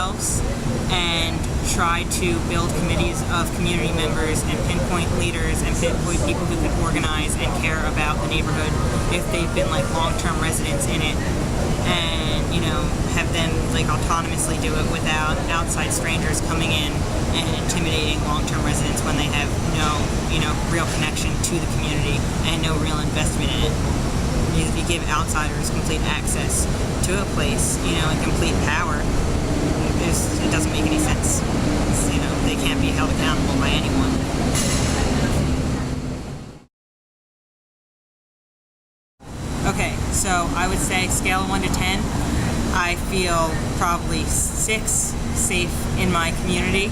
themselves and try to build committees of community members and pinpoint leaders and pinpoint people who can organize and care about the neighborhood if they've been like long-term residents in it, and have them like autonomously do it without outside strangers coming in and intimidating long-term residents when they have no real connection to the community and no real investment in it. If you give outsiders complete access to a place, and complete power, it doesn't make any sense. They can't be held accountable by anyone. Okay, so I would say scale of 1 to 10, I feel probably 6 safe in my community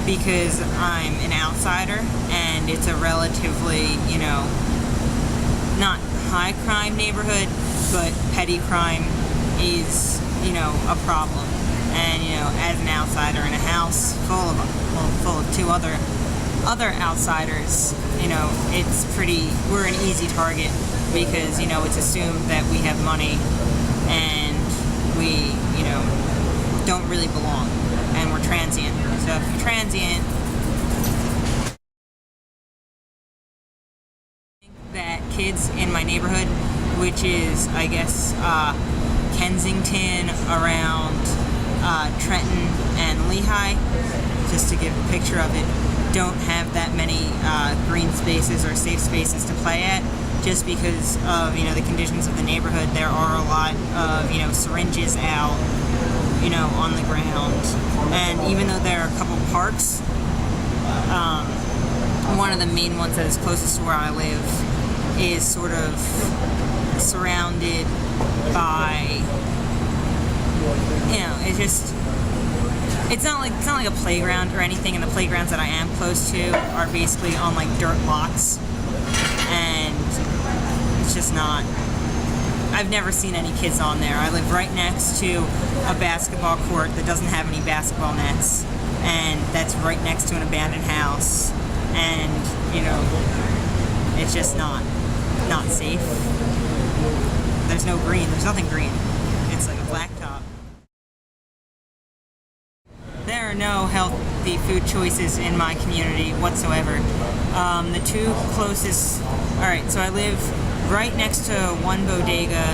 because I'm an outsider and it's a relatively, not high crime neighborhood, but petty crime is, a problem. And, as an outsider in a house full of two other outsiders, we're an easy target because, it's assumed that we have money and we, don't really belong and we're transient. So if you're transient, that kids in my neighborhood, which is, I guess, Kensington, around Trenton and Lehigh, just to give a picture of it, don't have that many green spaces or safe spaces to play at, just because of the conditions of the neighborhood. There are a lot of syringes out on the ground, and even though there are a couple parks, one of the main ones that is closest to where I live is sort of surrounded by, it's not like a playground or anything, and the playgrounds that I am close to are basically on like dirt lots, and it's just not, I've never seen any kids on there. I live right next to a basketball court that doesn't have any basketball nets, and that's right next to an abandoned house, and it's just not safe. There's no green, there's nothing green. It's like a blacktop. There are no healthy food choices in my community whatsoever. The two closest, alright, so I live right next to one bodega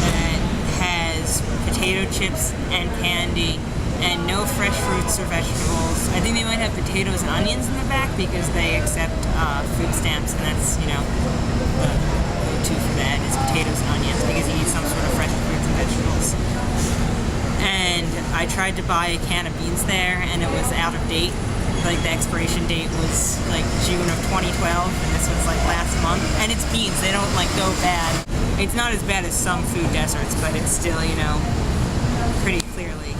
that has potato chips and candy and no fresh fruits or vegetables. I think they might have potatoes and onions in the back because they accept food stamps, and that's, the go-to for that is potatoes and onions because you need some sort of fresh fruits and vegetables. And I tried to buy a can of beans there, and it was out of date. Like, the expiration date was like June of 2012, and this was like last month. And it's beans, they don't like go bad. It's not as bad as some food deserts, but it's still, pretty clearly